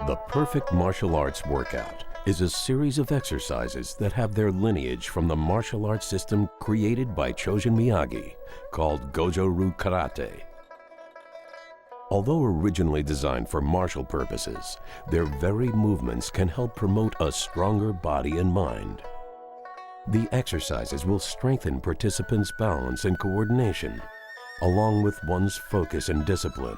The perfect martial arts workout is a series of exercises that have their lineage from the martial arts system created by Chojun Miyagi, called Gojo-Ryu Karate. Although originally designed for martial purposes, their very movements can help promote a stronger body and mind. The exercises will strengthen participants' balance and coordination, along with one's focus and discipline.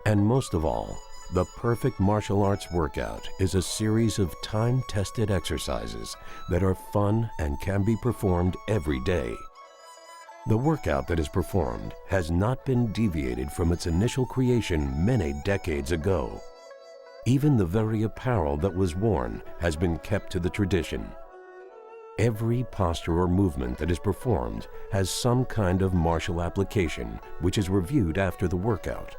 And most of all, the perfect martial arts workout is a series of time-tested exercises that are fun and can be performed every day. The workout that is performed has not been deviated from its initial creation many decades ago. Even the very apparel that was worn has been kept to the tradition. Every posture or movement that is performed has some kind of martial application, which is reviewed after the workout.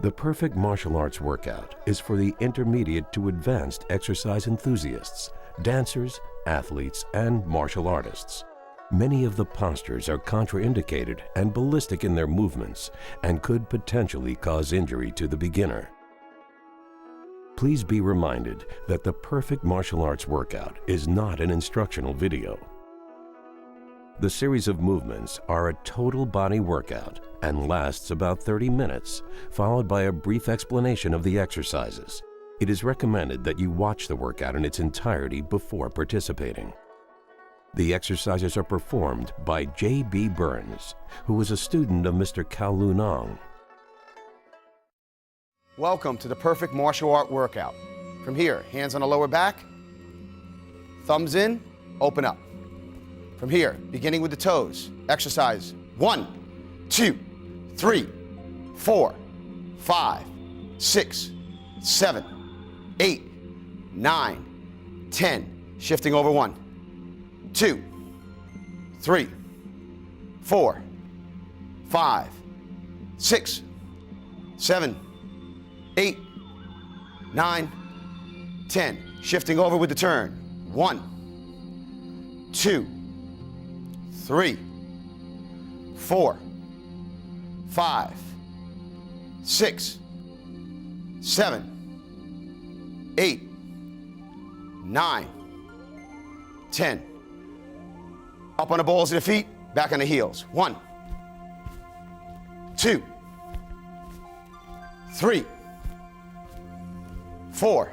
The perfect martial arts workout is for the intermediate to advanced exercise enthusiasts, dancers, athletes, and martial artists. Many of the postures are contraindicated and ballistic in their movements and could potentially cause injury to the beginner. Please be reminded that the perfect martial arts workout is not an instructional video. The series of movements are a total body workout and lasts about 30 minutes, followed by a brief explanation of the exercises. It is recommended that you watch the workout in its entirety before participating. The exercises are performed by J.B. Burns, who is a student of Mr. Kowloon Ong. Welcome to the perfect martial art workout. From here, hands on the lower back, thumbs in, open up. From here, beginning with the toes, exercise 1, 2, 3, 4, 5, 6, 7, 8, 9, 10. Shifting over 1, 2, 3, 4, 5, 6, 7, 8, 9, 10. Shifting over with the turn. 1, 2, 3, 4, 5, 6, 7, 8, 9, 10. Up on the balls of the feet, back on the heels. 1, 2, 3, 4,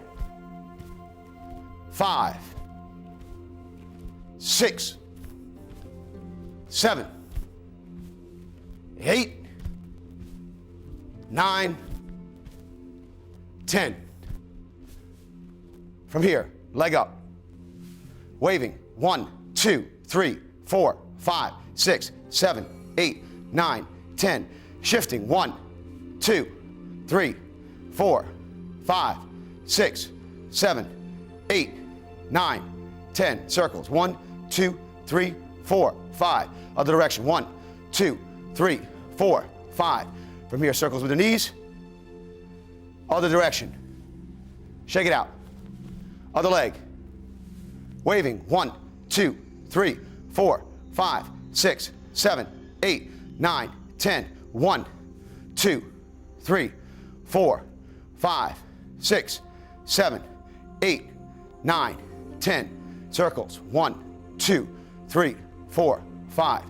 5, 6, 7, 8, 9, 10. From here, leg up. Waving. 1, 2, 3, 4, 5, 6, 7, 8, 9, 10. Shifting. 1, 2, 3, 4, 5, 6, 7, 8, 9, 10. Circles. 1, 2, 3, 4, 5. Other direction. 1, 2, 3, 4, 5. From here, circles with the knees. Other direction. Shake it out. Other leg. Waving. 1, 2, 3, 4, 5, 6, 7, 8, 9, 10. 1, 2, 3, 4, 5, 6, 7, 8, 9, 10. Circles. 1, 2, 3, 4, 5.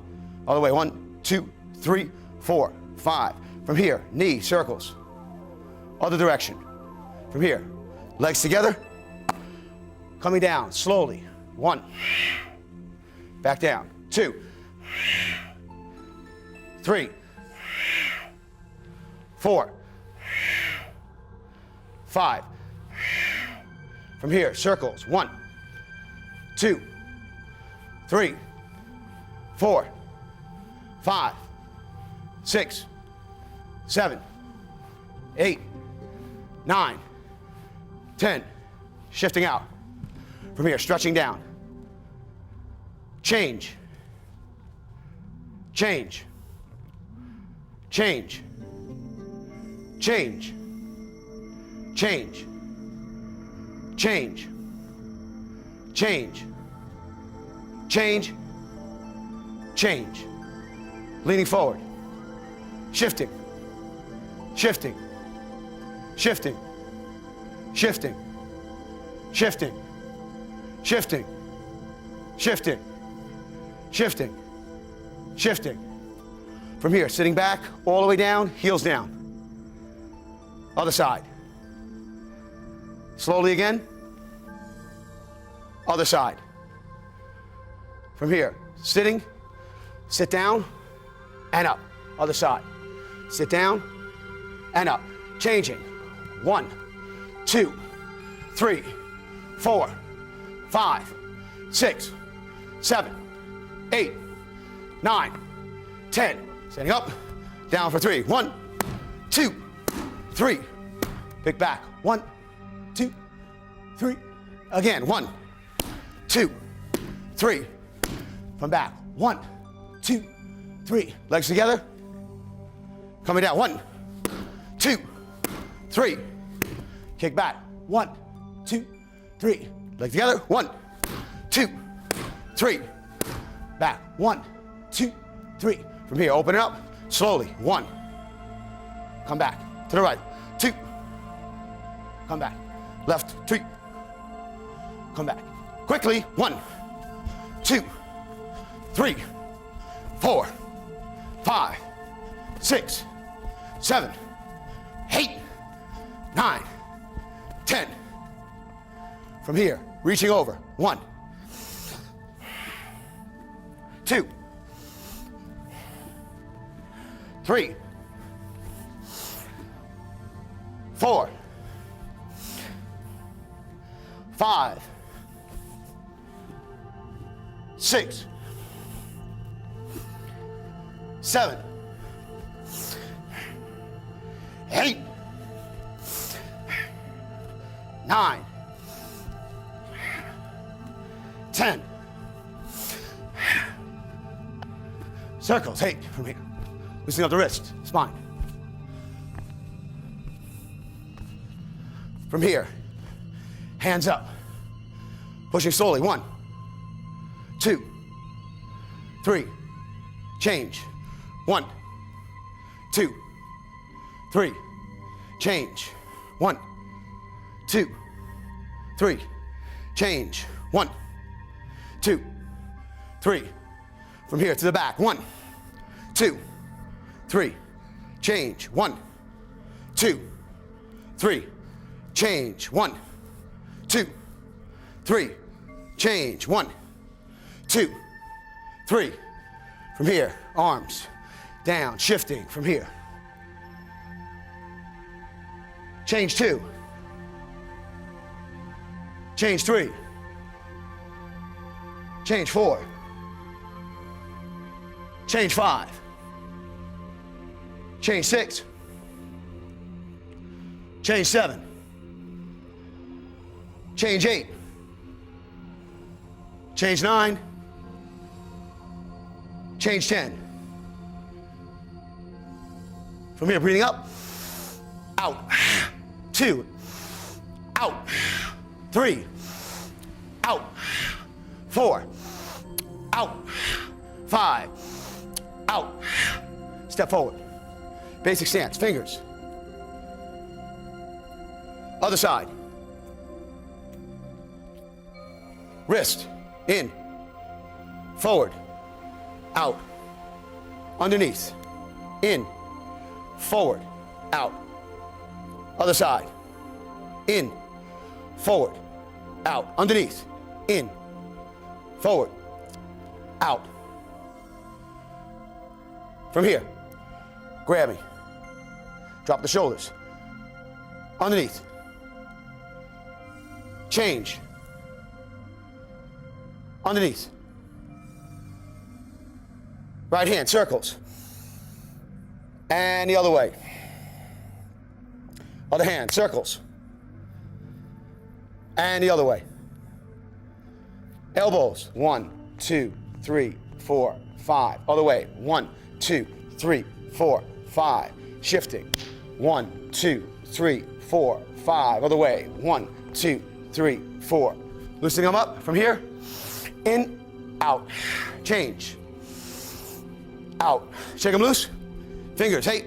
Other way. 1, 2, 3, 4, 5. From here, knee circles. Other direction. From here, legs together. Coming down slowly. 1. Back down. 2. 3. 4. 5. From here, circles. 1, 2, 3, 4, 5, 6, 7, 8, 9, 10. Shifting out. From here, stretching down. Change. Change. Change. Change. Change. Change. Change. Change. Change. Leaning forward. Shifting. Shifting. Shifting. shifting, shifting, shifting, shifting, shifting, shifting. From here, sitting back, all the way down, heels down. Other side. Slowly again. Other side. From here, sitting, sit down, and up. Other side. Sit down, and up. Changing. 1, 2, 3, 4, 5, 6, 7, 8, 9, 10. Standing up, down for 3. 1, 2, 3. Pick back. 1, 2, 3. Again. 1, 2, 3. From back. 1, 2, 3. Legs together. Coming down. 1, 2, 3. Kick back. 1, 2, 3. Legs together. 1, 2, 3. Back. 1, 2, 3. From here, open it up. Slowly. 1. Come back. To the right. 2. Come back. Left. 3. Come back. Quickly. 1, 2, 3, 4, 5, 6, 7, 8, 9, 10. From here, reaching over. 1, 2, 3, 4, 5, 6, 7, 8, 9, 10. Circles, 8 from here. Loosening up the wrist, spine. From here, hands up. Pushing slowly. 1, 2, 3. Change. 1, 2, 3. Change. 1, 2, 3. Change. 1, 2, 3. From here to the back. 1, 2, 3. Change. 1, 2, 3. Change. 1, 2, 3. Change. 1, 2, 3. From here, arms down, shifting from here. Change 2. Change 3. Change 4. Change 5. Change 6. Change 7. Change 8. Change 9. Change 10. From here, breathing up, out, 2, out, 3, out, 4, out, 5, out. Step forward. Basic stance, fingers. Other side. Wrist, in, forward, out, underneath, in, forward, out. Other side, in, forward, out, underneath, in, forward, out. From here, grabbing, drop the shoulders, underneath, change, underneath. Right hand, circles. And the other way. Other hand, circles. And the other way. Elbows, 1, 2, 3, 4, 5. Other way, 1, 2, 3, 4, 5. Shifting, 1, 2, 3, 4, 5. Other way, 1, 2, 3, 4. Loosening them up from here. In, out, change. Out. Shake them loose. Fingers, 8.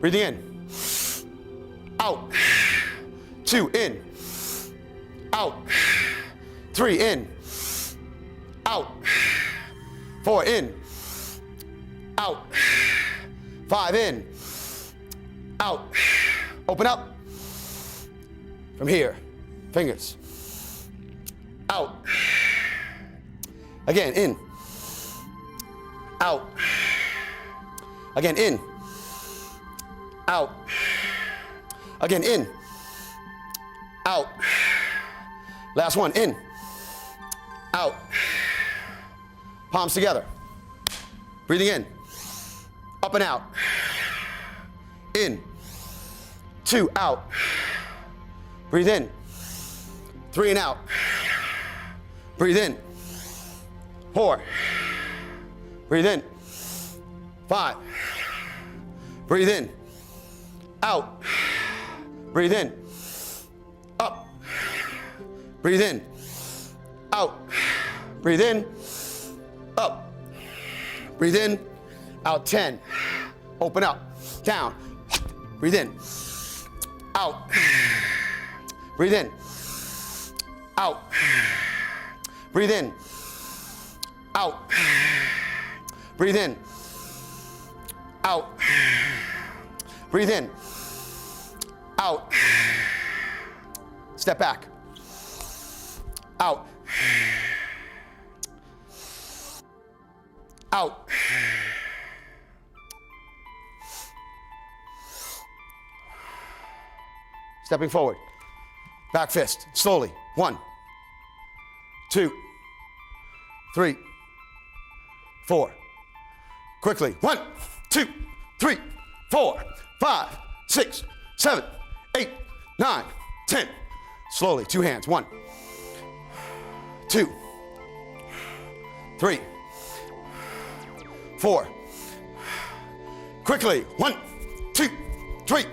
Breathing in. Out. 2. 2, in, out, 3, in, out, 4, in, out, 5, in, out, open up, from here, fingers, out, again, in, out, again, in, out, again, in, out, last one, in, out, palms together, breathing in, up and out, in, 2, out, breathe in, 3 and out, breathe in, 4, breathe in, 5, breathe in, out, breathe in, up, breathe in, out, breathe in, up, breathe in, out, 10, open up, down, breathe in, out, breathe in, out, breathe in, out, breathe in, out, breathe in, out, step back, out, out, stepping forward, back fist, slowly, 1, 2, 3, 4, quickly, 1, 2, 3, 4, 5, 6, 7, 8, 9, 10, slowly, 2 hands, 1, 2, 3, 4, quickly, 1, 2, 3,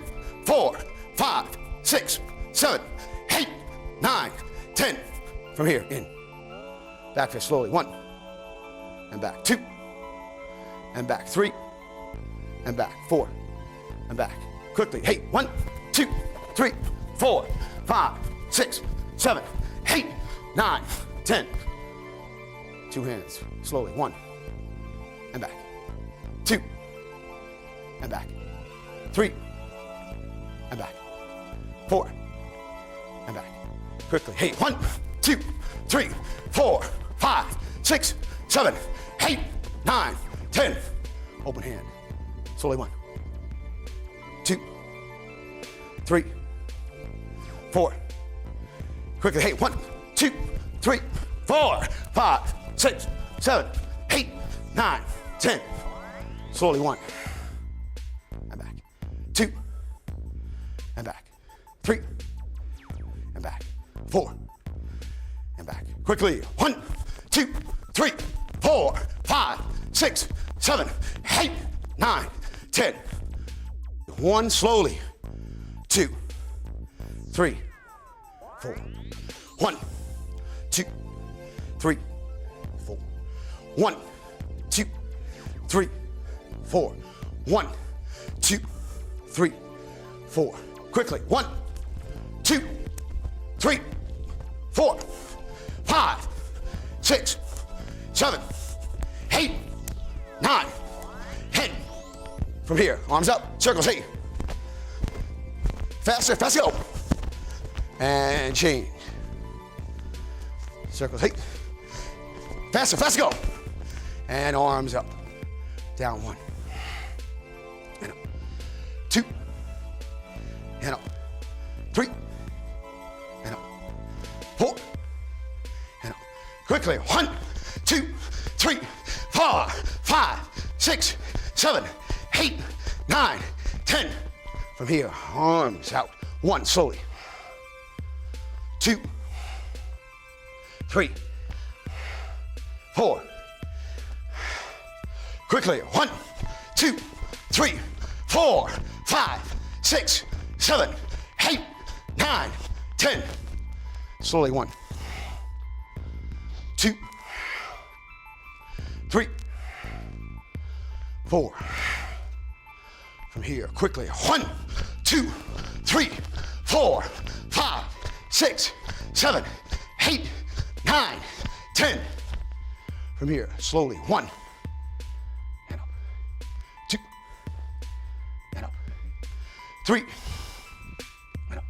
4, 5, 6, 7, 8, 9, 10, from here, in, back fist, slowly, 1, and back, 2, and back, 3, and back, 4, and back, quickly, 1, 2, 3, 4, 5, 6, 7, 8, 9, 10, 2 hands, slowly, 1, and back, 2, and back, 3, and back, 4, and back, quickly, 1, 2, 3, 4, 5, 6, 7, 8, 9, 10, open hand, slowly, 1, 2, 3, 4, quickly, 1, 2, 3, 4, 5, 6, 7, 8, 9, 10, slowly, 1, and back, 2, and back, 3, and back, 4, and back, quickly, 1, 2, 3, 4, 5, 6, 7, 8, 9, 10, 1, slowly, 2, 3, 4, 1, 2, 3, 4, 1, 2, 3, 4, 1, 2, 3, 4, quickly, 1, 2, 3, 4, 5, 6, 7, 8, 9, 10, from here, arms up, circles, faster, fast, go, and change, circles, faster, fast, go, and arms up, down, 1, and up, 2, and up, 3, and up, 4, and up, quickly, 1, 2, 3, 4, 5, 6, 7, 8, 9, 10, from here, arms out, 1, slowly, 2, 3, 4, quickly, 1, 2, 3, 4, 5, 6, 7, 8, 9, 10, slowly, 1, 2, 3, 4, from here, quickly, 1, 2, 3, 4, 5, 6, 7, 8, 9, 10. From here, slowly. 1, and up. 2, and up. 3, and up.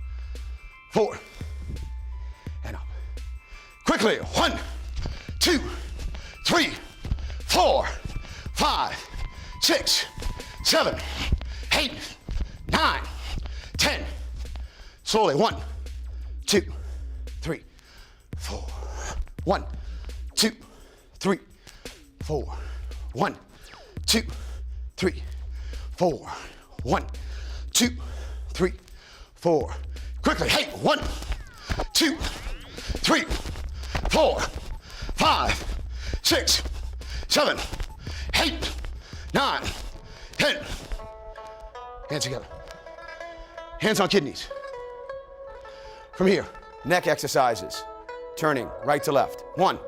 4, and up. Quickly. 1, 2, 3, 4, 5, 6, 7, 8, 9, 10. Slowly. 1, 2, 3, 4. 1, 2, 3, 4. 1, 2, 3, 4. 1, 2, 3, 4. Quickly. Hey, 1, 2, 3, 4, 5, 6, 7, 8, 9, 10. Hands together. Hands on kidneys. From here, neck exercises. Turning right to left. 1,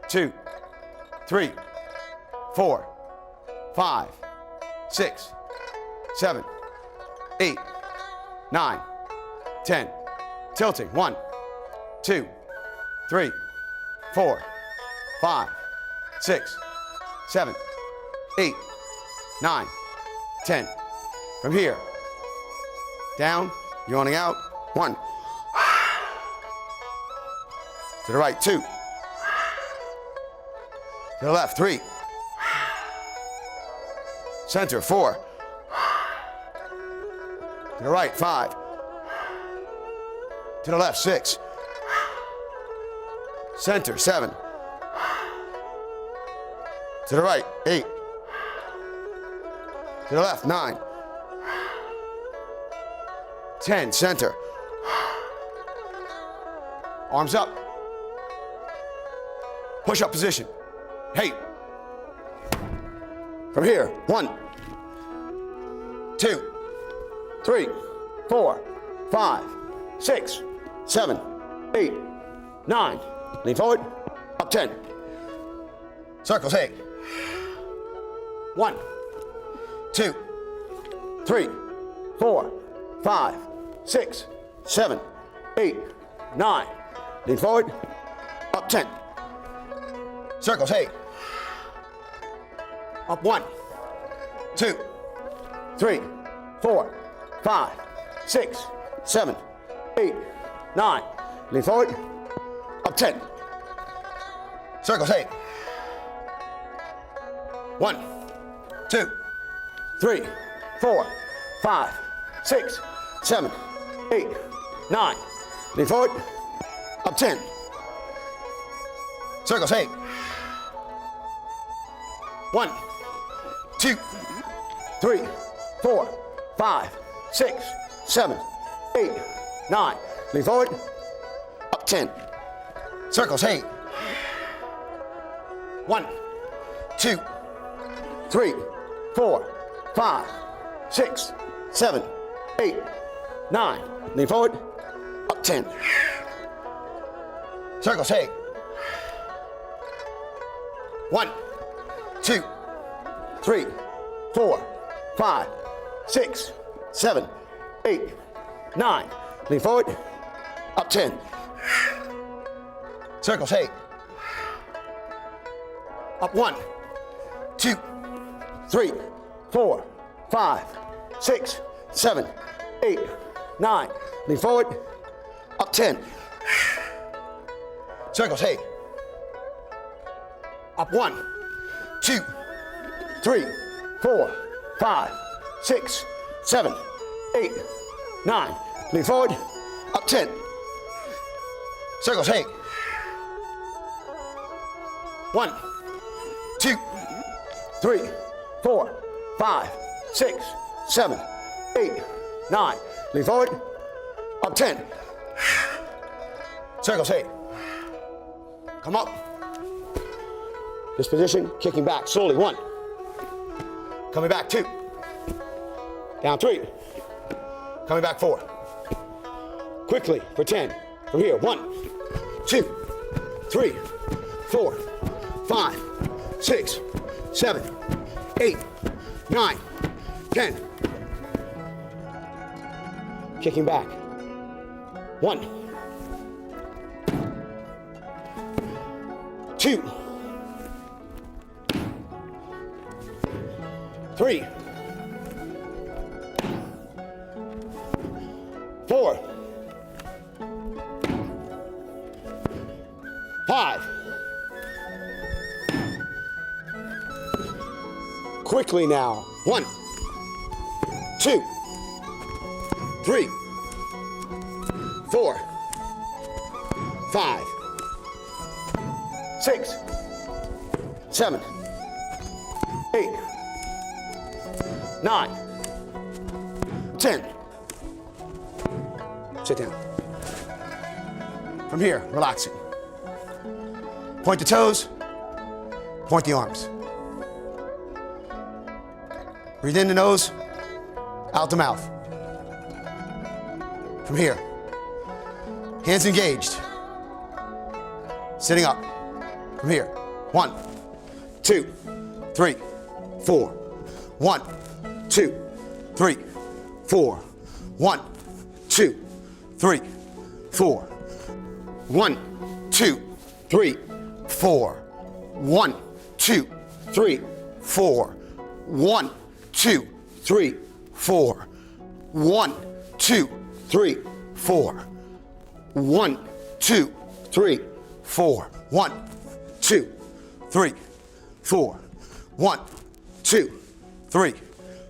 2, 3, 4, 5, 6, 7, 8, 9, 10. Tilting. 1, 2, 3, 4, 5, 6, 7, 8, 9, 10. From here, down, yawning out. 1. To the right, 2. To the left, 3. Center, 4. To the right, 5. To the left, 6. Center, 7. To the right, 8. To the left, 9. 10, center. Arms up. Push up position. 8. From here, 1, 2, 3, 4, 5, 6, 7, 8, 9. Lean forward. Up 10. Circles. 8. 1, 2, 3, 4, 5, 6, 7, 8, 9. Lean forward. Up 10. Circles. 8. Up 1, 2, 3, 4, 5, 6, 7, 8, 9. Lean forward. Up 10. Circles. 8. 1, 2, 3, 4, 5, 6, 7, 8, 9. Lean forward. Up 10. Circles. 8. 1, 2, 3, 4, 5, 6, 7, 8, 9. Lean forward. Up 10. Circles. 8. 1, 2, 3, 4, 5, 6, 7, 8, 9. Lean forward. Up 10. Circles. 8. 1, 2, 3, 4, 5, 6, 7, 8, 9. Lean forward. Up 10. Circles. 8. Up 1, 2, 3, 4, 5, 6, 7, 8, 9. Lean forward. Up 10. Circles. 8. Up 1, 2, 3, 4, 5, 6, 7, 8, 9. Lean forward. Up 10. Circles. 8. 1, 2, 3, 4, 5, 6, 7, 8, 9. Lean forward. Up 10. Circles. 8. Come up. This position, kicking back slowly. 1. Coming back. 2. Down 3. Coming back 4. Quickly for 10. From here. 1, 2, 3, 4, 5, 6, 7, 8, 9, 10. Kicking back. 1, 2, 3, 4, 5. Quickly now. 1, 2, 3, 4, 5, 6, 7, 8, 9, 10. Sit down. From here, relaxing. Point the toes, point the arms. Breathe in the nose, out the mouth. From here, hands engaged. Sitting up. From here, 1, 2, 3, 4. 1, 2, 3, 4. 1, 2, 3, 4. 1, 2, 3, 4. 1, 2, 3, 4. 1, 2, 3, 4. 1, 2, 3, 4. 1, 2, 3, 4. 1, 2, 3, 4. 1, 2, 3,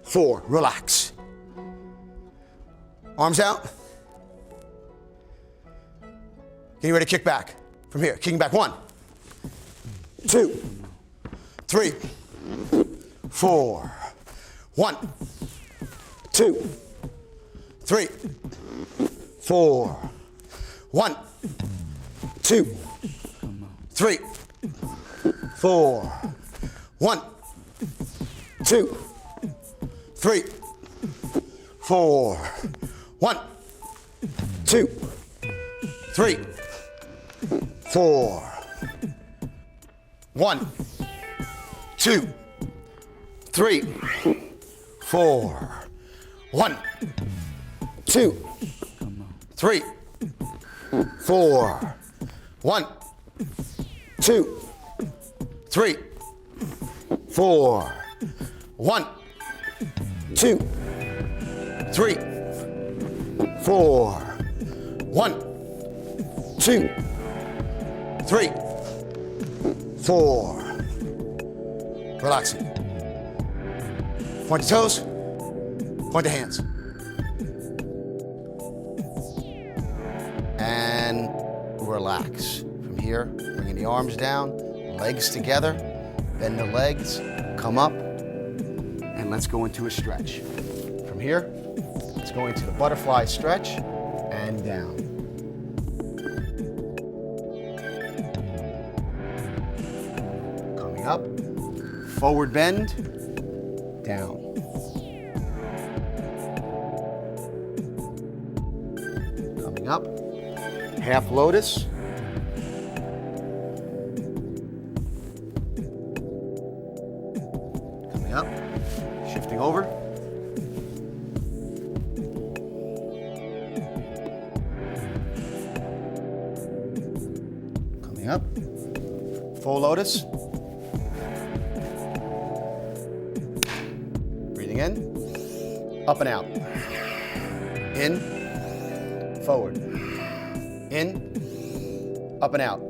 4. Relax. Arms out. Getting ready to kick back. From here, kicking back. 1, 2, 3, 4. 1, 2, 3, 4. 1, 2, 3, 4. 1, 2, 3, 4. 1, 2, 3, 4. 1, 2, 3, 4. 1, 2, 3, 4. 1, 2, 3, 4. 1, 2, 3, 4. 1, 2, 3, 4. Relaxing. Point the toes, point the hands. And relax. From here, bringing the arms down, legs together, bend the legs, come up, and let's go into a stretch. From here, let's go into the butterfly stretch and down. Coming up, forward bend, down. Coming up, half lotus. Coming up, shifting over. Coming up, full lotus. Breathing in, up and out. In, forward. In, up and out.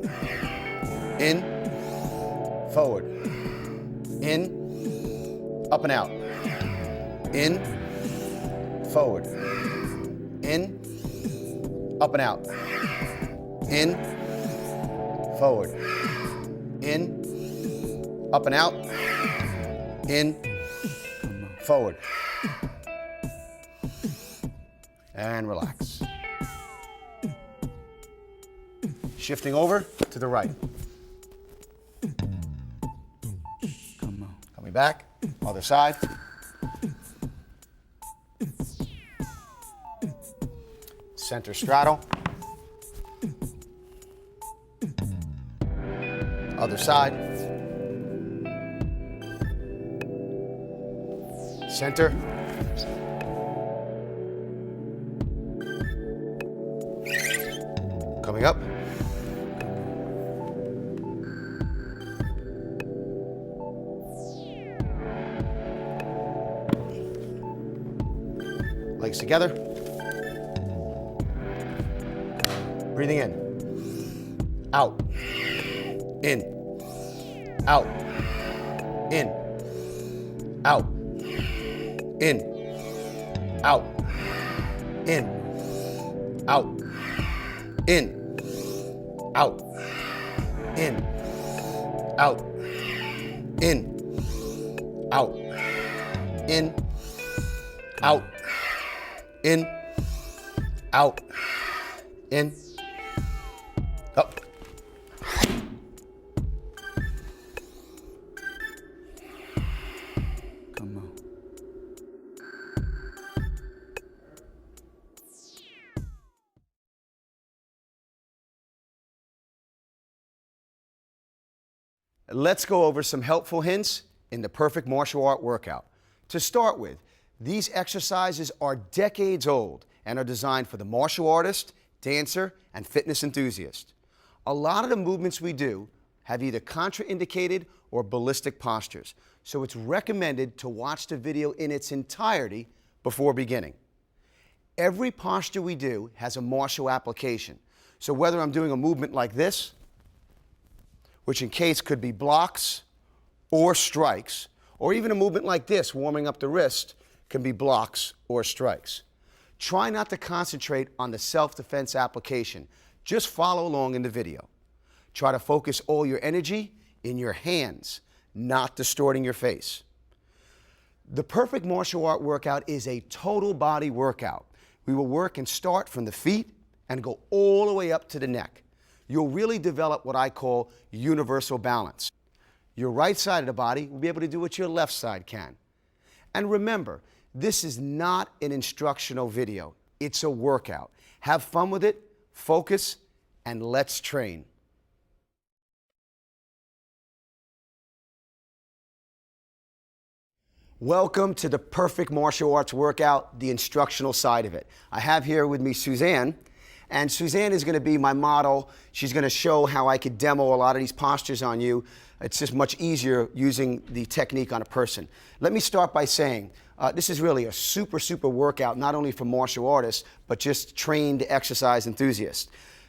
In, forward. In, up and out. In, forward. In, up and out. In, forward. In, up and out. In, forward. And relax. Shifting over to the right. Coming back, other side. Center straddle. Other side. Center. Coming up. together. Breathing in, out, in, out, in, out, in, out, in, out, in, out, in, out, in, out, in, out, in, out, in, up. Come on. Let's go over some helpful hints in the perfect martial art workout. To start with, these exercises are decades old and are designed for the martial artist, dancer, and fitness enthusiast. A lot of the movements we do have either contraindicated or ballistic postures, so it's recommended to watch the video in its entirety before beginning. Every posture we do has a martial application, so whether I'm doing a movement like this, which in case could be blocks or strikes, or even a movement like this, warming up the wrist, can be blocks or strikes. Try not to concentrate on the self-defense application. Just follow along in the video. Try to focus all your energy in your hands, not distorting your face. The perfect martial art workout is a total body workout. We will work and start from the feet and go all the way up to the neck. You'll really develop what I call universal balance. Your right side of the body will be able to do what your left side can. And remember, this is not an instructional video. It's a workout. Have fun with it, focus, and let's train. Welcome to the perfect martial arts workout, the instructional side of it. I have here with me Suzanne, and Suzanne is going to be my model. She's going to show how I could demo a lot of these postures on you. It's just much easier using the technique on a person. Let me start by saying, this is really a super workout, not only for martial artists, but just trained exercise enthusiasts.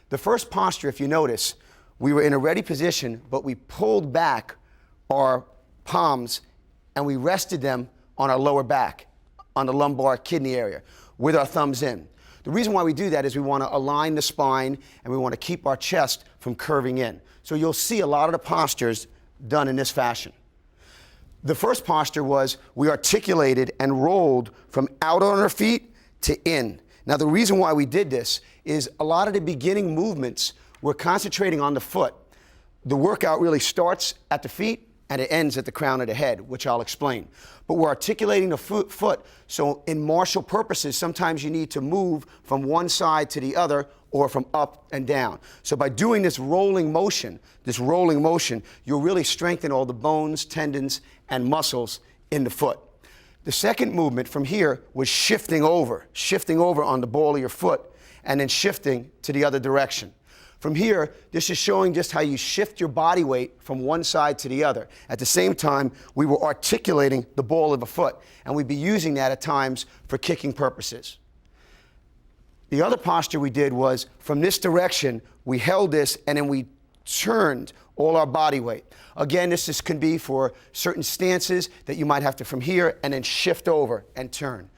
The first posture, if you notice, we were in a ready position, but we pulled back our palms and we rested them on our lower back, on the lumbar kidney area, with our thumbs in. The reason why we do that is we want to align the spine and we want to keep our chest from curving in. So you'll see a lot of the postures done in this fashion. The first posture was we articulated and rolled from out on our feet to in. Now the reason why we did this is a lot of the beginning movements we're concentrating on the foot. The workout really starts at the feet and it ends at the crown of the head, which I'll explain. But we're articulating the foot, so in martial purposes, sometimes you need to move from one side to the other or from up and down. So by doing this rolling motion, you'll really strengthen all the bones, tendons, and muscles in the foot. The second movement from here was shifting over on the ball of your foot and then shifting to the other direction. From here, this is showing just how you shift your body weight from one side to the other. At the same time, we were articulating the ball of a foot, and we'd be using that at times for kicking purposes. The other posture we did was from this direction, we held this and then we turned all our body weight. Again, this can be for certain stances that you might have to from here and then shift over and turn.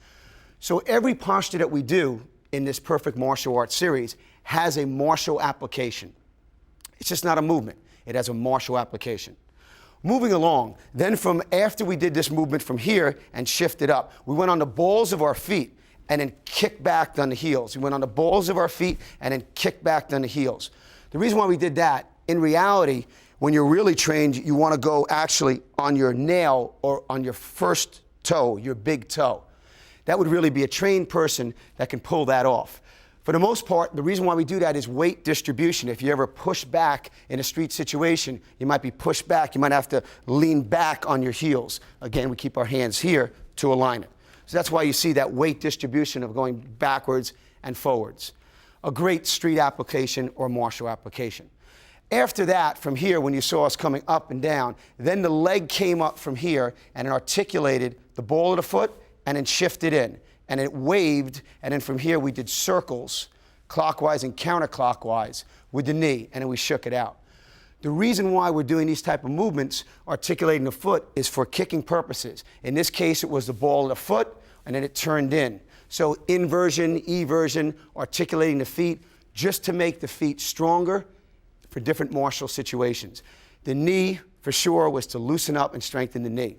So every posture that we do in this perfect martial arts series has a martial application. It's just not a movement. It has a martial application. Moving along, then from after we did this movement from here and shifted up, we went on the balls of our feet and then kicked back on the heels. We went on the balls of our feet and then kicked back on the heels. The reason why we did that, in reality, when you're really trained, you want to go actually on your nail or on your first toe, your big toe. That would really be a trained person that can pull that off. For the most part, the reason why we do that is weight distribution. If you ever push back in a street situation, you might be pushed back. You might have to lean back on your heels. Again, we keep our hands here to align it. So that's why you see that weight distribution of going backwards and forwards. A great street application or martial application. After that, from here, when you saw us coming up and down, then the leg came up from here and it articulated the ball of the foot and then shifted in. and it waved, and then from here we did circles, clockwise and counterclockwise with the knee, and then we shook it out. The reason why we're doing these type of movements, articulating the foot, is for kicking purposes. In this case, it was the ball of the foot, and then it turned in. So inversion, eversion, articulating the feet, just to make the feet stronger for different martial situations. The knee, for sure, was to loosen up and strengthen the knee.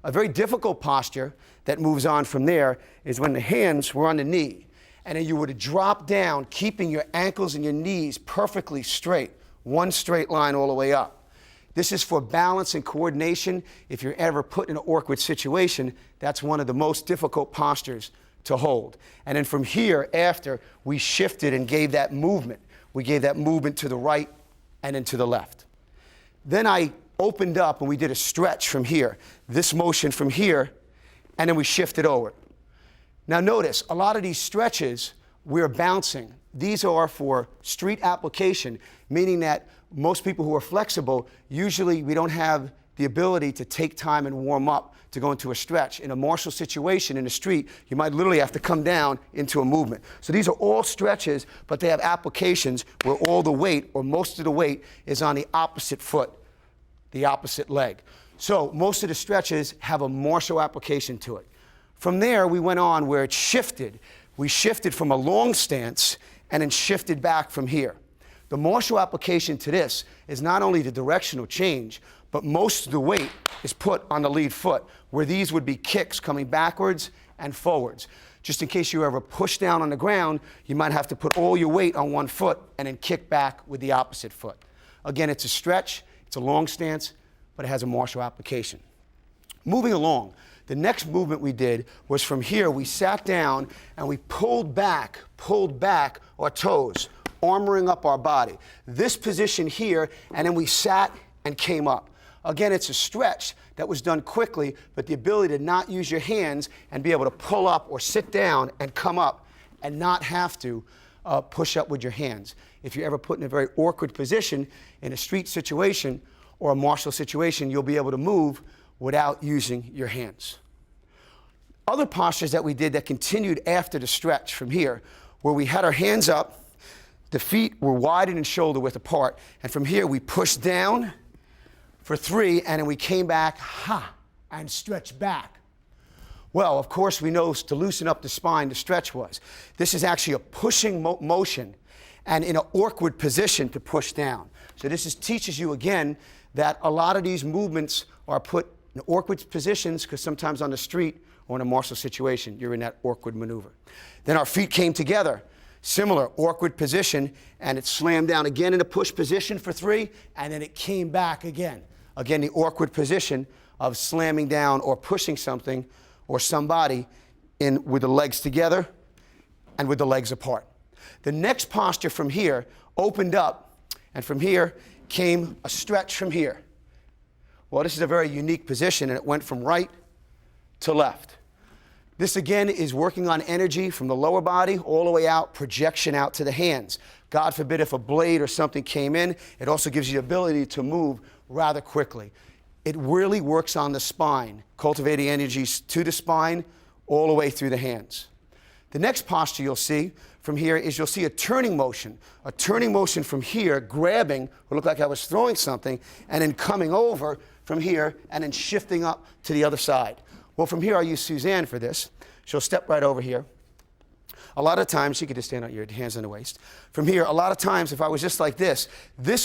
A very difficult posture that moves on from there is when the hands were on the knee, and then you were to drop down, keeping your ankles and your knees perfectly straight, one straight line all the way up. This is for balance and coordination. If you're ever put in an awkward situation, that's one of the most difficult postures to hold. And then from here, after, we shifted and gave that movement. We gave that movement to the right and then to the left. Then I opened up and we did a stretch from here, this motion from here, and then we shifted over. Now notice, a lot of these stretches, we're bouncing. These are for street application, meaning that most people who are flexible, usually we don't have the ability to take time and warm up to go into a stretch. In a martial situation in the street, you might literally have to come down into a movement. So these are all stretches, but they have applications where all the weight, or most of the weight, is on the opposite foot, the opposite leg. So most of the stretches have a martial application to it. From there, we went on where it shifted. We shifted from a long stance and then shifted back from here. The martial application to this is not only the directional change, but most of the weight is put on the lead foot, where these would be kicks coming backwards and forwards. Just in case you ever push down on the ground, you might have to put all your weight on one foot and then kick back with the opposite foot. Again, it's a stretch, it's a long stance, but it has a martial application. Moving along, the next movement we did was from here, we sat down and we pulled back our toes, armoring up our body. This position here, and then we sat and came up. Again, it's a stretch that was done quickly, but the ability to not use your hands and be able to pull up or sit down and come up and not have to push up with your hands. If you're ever put in a very awkward position in a street situation or a martial situation, you'll be able to move without using your hands. Other postures that we did that continued after the stretch from here, where we had our hands up, the feet were wide and shoulder width apart, and from here we pushed down for 3, and then we came back, and stretched back. Well, of course, we know to loosen up the spine, the stretch was. This is actually a pushing motion, and in an awkward position to push down. So this teaches you again that a lot of these movements are put in awkward positions, because sometimes on the street or in a martial situation, you're in that awkward maneuver. Then our feet came together. Similar, awkward position, and it slammed down again in a push position for 3, and then it came back again. Again, the awkward position of slamming down or pushing something or somebody in with the legs together and with the legs apart. The next posture from here opened up, and from here came a stretch from here. Well, this is a very unique position, and it went from right to left. This again is working on energy from the lower body all the way out, projection out to the hands. God forbid if a blade or something came in, it also gives you the ability to move rather quickly. It really works on the spine, cultivating energies to the spine all the way through the hands. The next posture you'll see from here is you'll see a turning motion from here, grabbing, or look like I was throwing something, and then coming over from here and then shifting up to the other side. Well, from here, I'll use Suzanne for this. She'll step right over here. A lot of times, you could just stand out your hands on the waist. From here, a lot of times, if I was just like this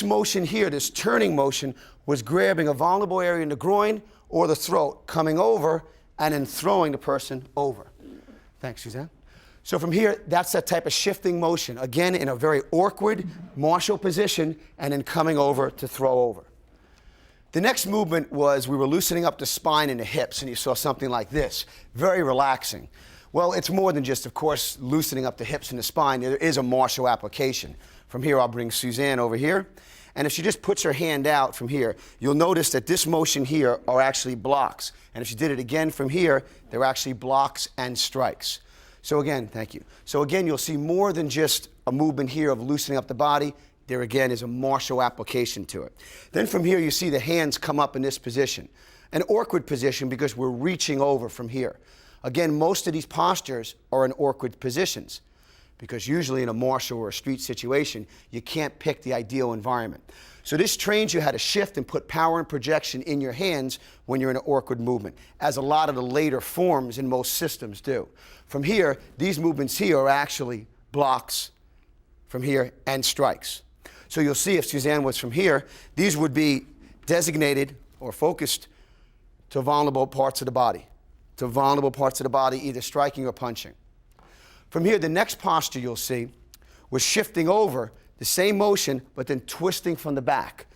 motion here, this turning motion, was grabbing a vulnerable area in the groin or the throat, coming over and then throwing the person over. Thanks, Suzanne. So from here, that's that type of shifting motion. Again, in a very awkward martial position, and then coming over to throw over. The next movement was we were loosening up the spine and the hips, and you saw something like this. Very relaxing. Well, it's more than just, of course, loosening up the hips and the spine. There is a martial application. From here, I'll bring Suzanne over here. And if she just puts her hand out from here, you'll notice that this motion here are actually blocks. And if she did it again from here, they're actually blocks and strikes. So again, thank you. So again, you'll see more than just a movement here of loosening up the body. There again is a martial application to it. Then from here, you see the hands come up in this position. An awkward position because we're reaching over from here. Again, most of these postures are in awkward positions because usually in a martial or a street situation, you can't pick the ideal environment. So this trains you how to shift and put power and projection in your hands when you're in an awkward movement, as a lot of the later forms in most systems do. From here, these movements here are actually blocks from here and strikes. So you'll see if Suzanne was from here, these would be designated or focused to vulnerable parts of the body, either striking or punching. From here, the next posture you'll see was shifting over the same motion, but then twisting from the back.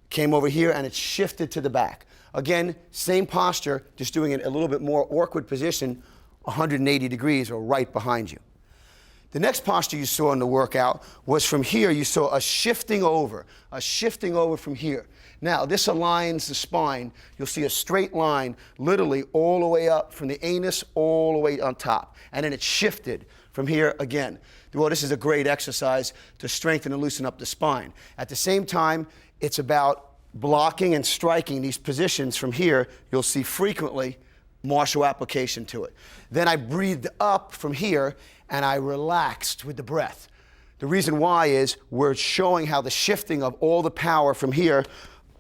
Came over here and it shifted to the back. Again, same posture, just doing it a little bit more awkward position, 180 degrees or right behind you. The next posture you saw in the workout was from here, you saw a shifting over from here. Now, this aligns the spine. You'll see a straight line literally all the way up from the anus all the way on top. And then it shifted from here again. Well, this is a great exercise to strengthen and loosen up the spine. At the same time, it's about blocking and striking these positions from here. You'll see frequently martial application to it. Then I breathed up from here and I relaxed with the breath. The reason why is we're showing how the shifting of all the power from here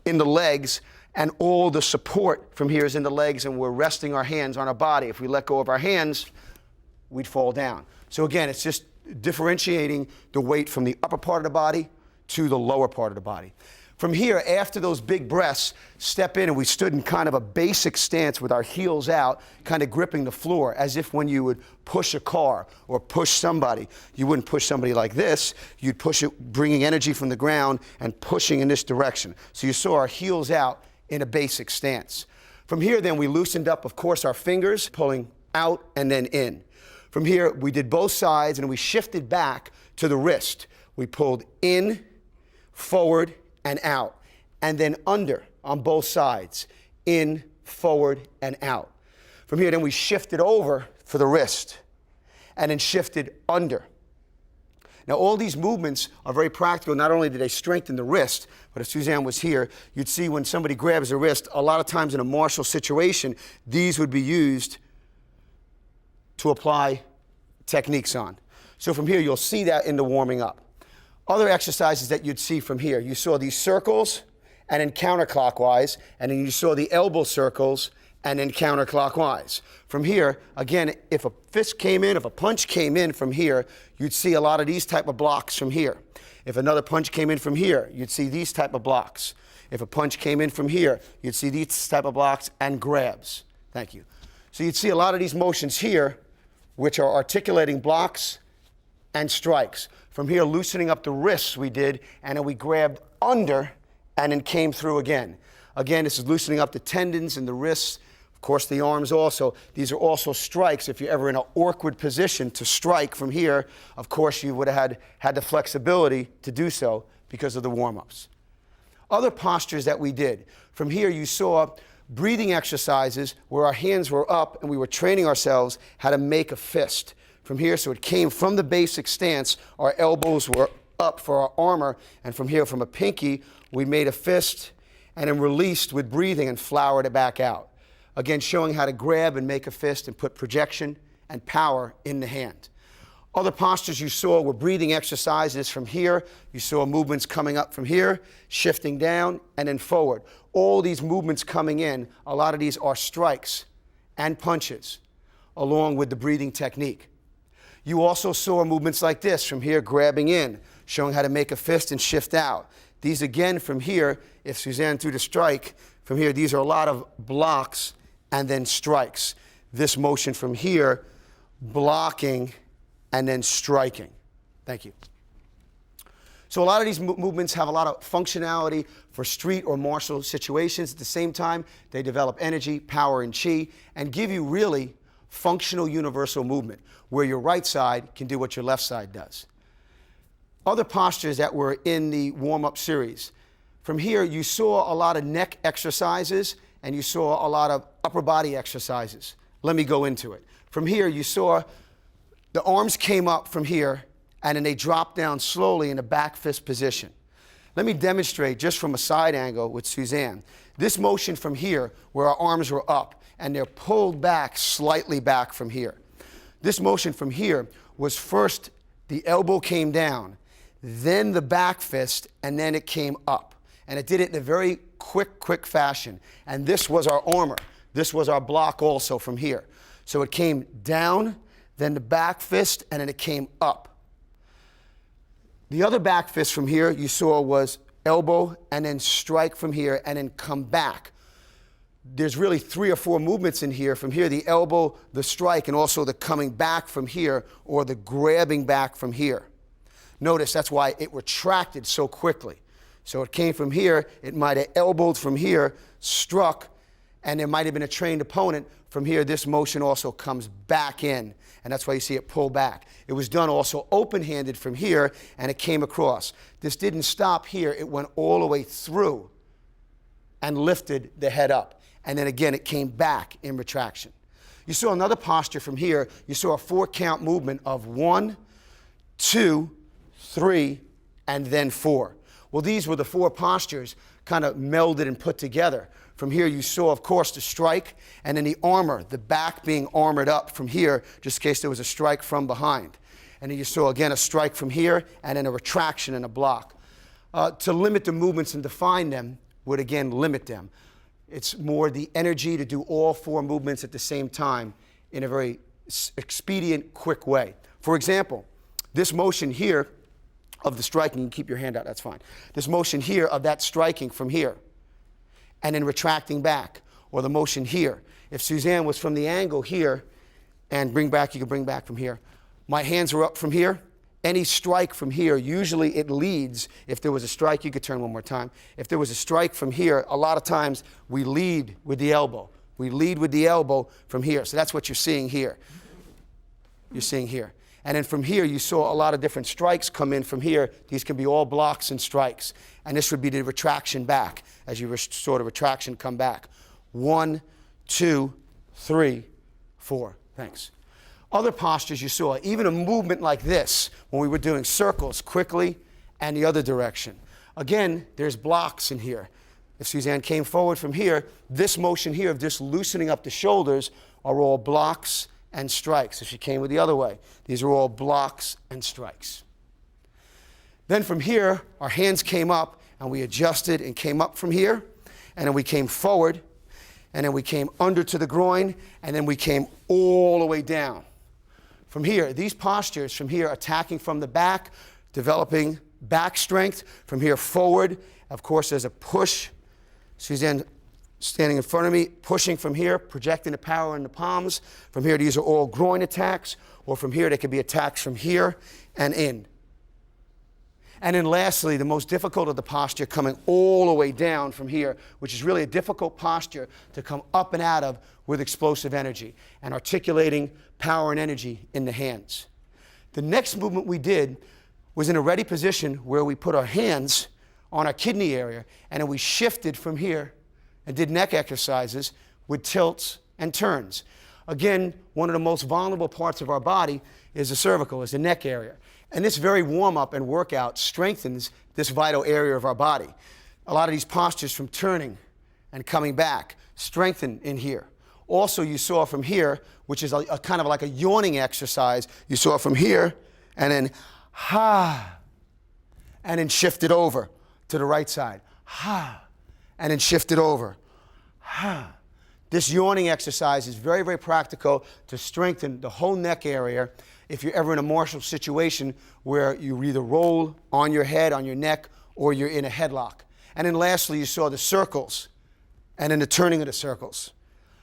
in the legs and all the support from here is in the legs, and we're resting our hands on our body. If we let go of our hands, we'd fall down. So again, it's just differentiating the weight from the upper part of the body to the lower part of the body. From here, after those big breaths, step in, and we stood in kind of a basic stance with our heels out, kind of gripping the floor, as if when you would push a car or push somebody, you wouldn't push somebody like this, you'd push it, bringing energy from the ground and pushing in this direction. So you saw our heels out in a basic stance. From here, then, we loosened up, of course, our fingers, pulling out and then in. From here, we did both sides, and we shifted back to the wrist. We pulled in, forward, and out, and then under on both sides, in, forward, and out. From here, then we shifted over for the wrist, and then shifted under. Now, all these movements are very practical. Not only do they strengthen the wrist, but if Suzanne was here, you'd see when somebody grabs the wrist, a lot of times in a martial situation, these would be used to apply techniques on. So from here, you'll see that in the warming up. Other exercises that you'd see from here, you saw these circles and then counterclockwise, and then you saw the elbow circles and then counterclockwise. From here, again, if a fist came in, if a punch came in from here, you'd see a lot of these type of blocks from here. If another punch came in from here, you'd see these type of blocks. If a punch came in from here, you'd see these type of blocks and grabs. Thank you. So you'd see a lot of these motions here, which are articulating blocks and strikes. From here, loosening up the wrists we did, and then we grabbed under and then came through again. Again, this is loosening up the tendons and the wrists, of course the arms also. These are also strikes. If you're ever in an awkward position to strike from here, of course you would have had the flexibility to do so because of the warm-ups. Other postures that we did. From here, you saw breathing exercises where our hands were up and we were training ourselves how to make a fist. From here, so it came from the basic stance, our elbows were up for our armor, and from here, from a pinky, we made a fist and then released with breathing and flowered it back out. Again, showing how to grab and make a fist and put projection and power in the hand. Other postures you saw were breathing exercises from here. You saw movements coming up from here, shifting down, and then forward. All these movements coming in, a lot of these are strikes and punches, along with the breathing technique. You also saw movements like this from here, grabbing in, showing how to make a fist and shift out. These again from here, if Suzanne threw the strike, from here, these are a lot of blocks and then strikes. This motion from here, blocking and then striking. Thank you. So a lot of these movements have a lot of functionality for street or martial situations. At the same time, they develop energy, power, and chi, and give you really functional universal movement, where your right side can do what your left side does. Other postures that were in the warm-up series. From here, you saw a lot of neck exercises, and you saw a lot of upper body exercises. Let me go into it. From here, you saw the arms came up from here, and then they dropped down slowly in a back fist position. Let me demonstrate just from a side angle with Suzanne. This motion from here, where our arms were up, and they're pulled back, slightly back from here. This motion from here was first the elbow came down, then the back fist, and then it came up. And it did it in a very quick fashion. And this was our armor. This was our block also from here. So it came down, then the back fist, and then it came up. The other back fist from here you saw was elbow, and then strike from here, and then come back. There's really 3 or 4 movements in here. From here, the elbow, the strike, and also the coming back from here, or the grabbing back from here. Notice that's why it retracted so quickly. So it came from here, it might have elbowed from here, struck, and there might have been a trained opponent. From here, this motion also comes back in, and that's why you see it pull back. It was done also open-handed from here, and it came across. This didn't stop here, it went all the way through and lifted the head up. And then again, it came back in retraction. You saw another posture from here. You saw a 4-count movement of 1, 2, 3, and then 4. Well, these were the 4 postures kind of melded and put together. From here, you saw, of course, the strike, and then the armor, the back being armored up from here, just in case there was a strike from behind. And then you saw, again, a strike from here, and then a retraction and a block. To limit the movements and define them would, again, limit them. It's more the energy to do all 4 movements at the same time in a very expedient, quick way. For example, this motion here of the striking, you can keep your hand out, that's fine. This motion here of that striking from here and then retracting back, or the motion here. If Suzanne was from the angle here and bring back, you can bring back from here. My hands were up from here. Any strike from here, usually it leads. If there was a strike, you could turn one more time. If there was a strike from here, a lot of times we lead with the elbow. We lead with the elbow from here. So that's what you're seeing here. You're seeing here. And then from here, you saw a lot of different strikes come in from here. These can be all blocks and strikes. And this would be the retraction back, as you saw the retraction come back. 1, 2, 3, 4. Thanks. Other postures you saw, even a movement like this, when we were doing circles quickly and the other direction. Again, there's blocks in here. If Suzanne came forward from here, this motion here of just loosening up the shoulders are all blocks and strikes. If she came with the other way, these are all blocks and strikes. Then from here, our hands came up and we adjusted and came up from here, and then we came forward, and then we came under to the groin, and then we came all the way down. From here, these postures, from here attacking from the back, developing back strength. From here forward, of course, there's a push. Suzanne standing in front of me, pushing from here, projecting the power in the palms. From here, these are all groin attacks, or from here, they could be attacks from here and in. And then lastly, the most difficult of the posture, coming all the way down from here, which is really a difficult posture to come up and out of with explosive energy and articulating power and energy in the hands. The next movement we did was in a ready position where we put our hands on our kidney area, and then we shifted from here and did neck exercises with tilts and turns. Again, one of the most vulnerable parts of our body is the cervical, is the neck area. And this very warm-up and workout strengthens this vital area of our body. A lot of these postures from turning and coming back strengthen in here. Also, you saw from here, which is a kind of like a yawning exercise, you saw from here, and then ha, and then shifted over to the right side. Ha, and then shifted over. Ha. This yawning exercise is very, very practical to strengthen the whole neck area if you're ever in a martial situation where you either roll on your head, on your neck, or you're in a headlock. And then lastly, you saw the circles, and then the turning of the circles.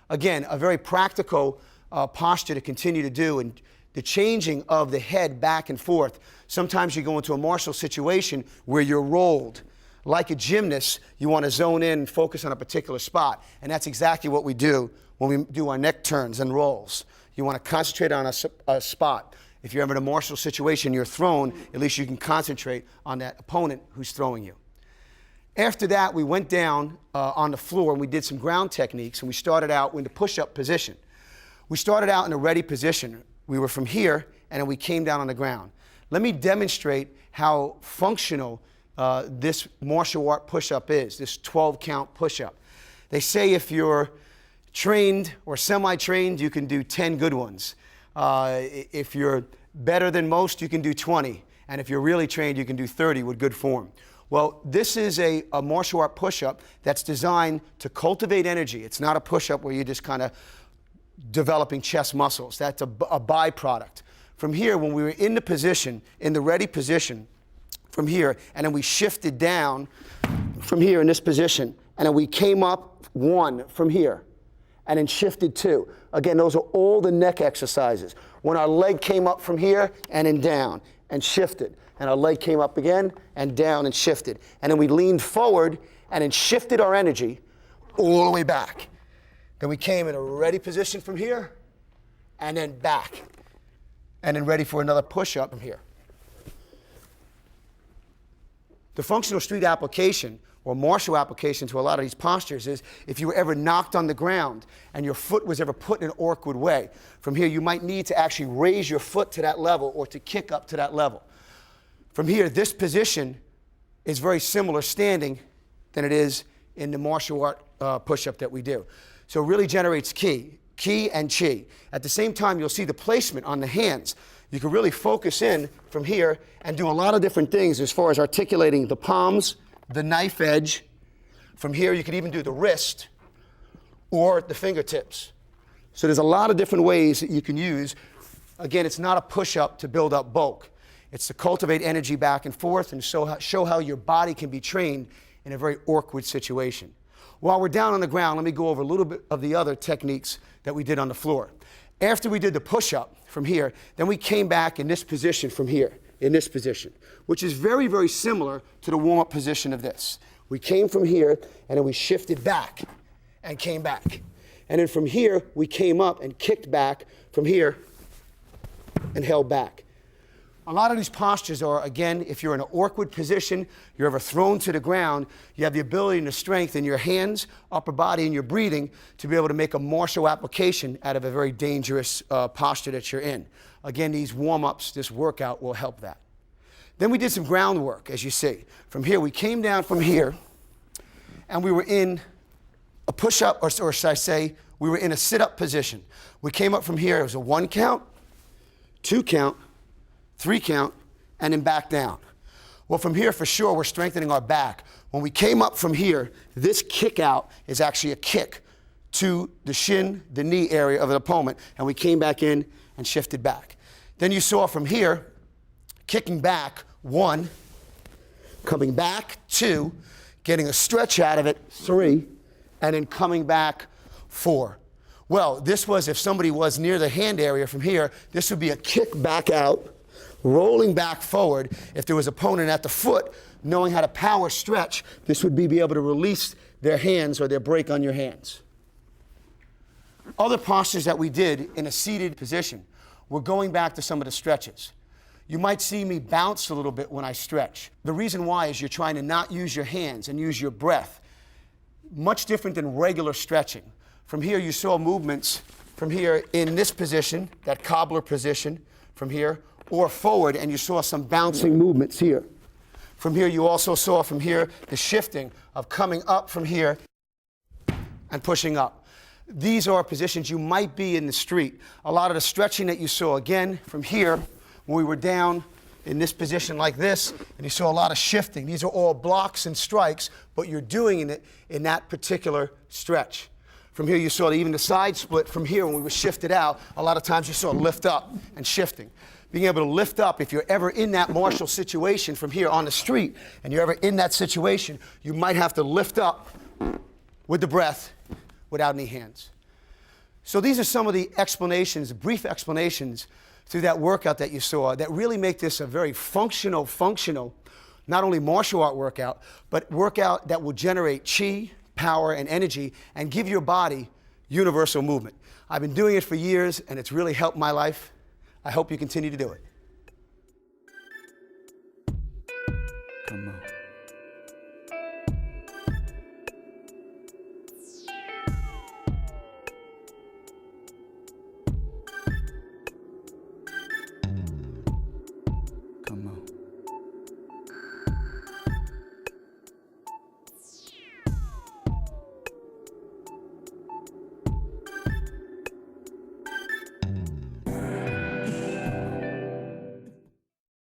Again, a very practical posture to continue to do, and the changing of the head back and forth. Sometimes you go into a martial situation where you're rolled. Like a gymnast, you want to zone in and focus on a particular spot. And that's exactly what we do when we do our neck turns and rolls. You want to concentrate on a spot. If you're ever in a martial situation, you're thrown, at least you can concentrate on that opponent who's throwing you. After that, we went down on the floor and we did some ground techniques, and we started out in the push-up position. We started out in a ready position. We were from here, and then we came down on the ground. Let me demonstrate how functional this martial art push-up is, this 12-count push-up. They say if you're trained or semi-trained, you can do 10 good ones. If you're better than most, you can do 20. And if you're really trained, you can do 30 with good form. Well, this is a martial art push-up that's designed to cultivate energy. It's not a push-up where you're just kind of developing chest muscles. That's a byproduct. From here, when we were in the position, in the ready position, from here, and then we shifted down from here in this position, and then we came up 1 from here, and then shifted 2. Again, those are all the neck exercises. When our leg came up from here, and then down, and shifted, and our leg came up again, and down, and shifted. And then we leaned forward, and then shifted our energy all the way back. Then we came in a ready position from here, and then back, and then ready for another push-up from here. The functional street application or martial application to a lot of these postures is if you were ever knocked on the ground and your foot was ever put in an awkward way. From here, you might need to actually raise your foot to that level or to kick up to that level. From here, this position is very similar standing than it is in the martial art push-up that we do. So it really generates ki and chi. At the same time, you'll see the placement on the hands. You can really focus in from here and do a lot of different things as far as articulating the palms, the knife edge. From here, you can even do the wrist or the fingertips. So there's a lot of different ways that you can use. Again, it's not a push-up to build up bulk. It's to cultivate energy back and forth and show how your body can be trained in a very awkward situation. While we're down on the ground, let me go over a little bit of the other techniques that we did on the floor. After we did the push-up from here, then we came back in this position from here, in this position, which is very, very similar to the warm-up position of this. We came from here, and then we shifted back and came back. And then from here, we came up and kicked back from here and held back. A lot of these postures are, again, if you're in an awkward position, you're ever thrown to the ground, you have the ability and the strength in your hands, upper body, and your breathing to be able to make a martial application out of a very dangerous posture that you're in. Again, these warm-ups, this workout will help that. Then we did some groundwork, as you see. From here, we came down from here, and we were in a push-up, or should I say, we were in a sit-up position. We came up from here, it was a 1 count, 2 count, 3 count, and then back down. Well, from here, for sure, we're strengthening our back. When we came up from here, this kick out is actually a kick to the shin, the knee area of an opponent, and we came back in and shifted back. Then you saw from here, kicking back, 1, coming back, 2, getting a stretch out of it, 3, and then coming back, 4. Well, this was, if somebody was near the hand area from here, this would be a kick back out, rolling back forward. If there was an opponent at the foot, knowing how to power stretch, this would be able to release their hands or their break on your hands. Other postures that we did in a seated position, we're going back to some of the stretches. You might see me bounce a little bit when I stretch. The reason why is you're trying to not use your hands and use your breath. Much different than regular stretching. From here, you saw movements from here in this position, that cobbler position from here, or forward, and you saw some bouncing movements here. From here, you also saw from here the shifting of coming up from here and pushing up. These are positions you might be in the street. A lot of the stretching that you saw, again, from here, when we were down in this position like this, and you saw a lot of shifting. These are all blocks and strikes, but you're doing it in that particular stretch. From here, you saw even the side split from here when we were shifted out. A lot of times you saw lift up and shifting. Being able to lift up, if you're ever in that martial situation from here on the street, and you're ever in that situation, you might have to lift up with the breath without any hands. So these are some of the explanations, brief explanations through that workout that you saw that really make this a very functional, not only martial art workout, but workout that will generate chi, power, and energy, and give your body universal movement. I've been doing it for years, and it's really helped my life. I hope you continue to do it. Come on.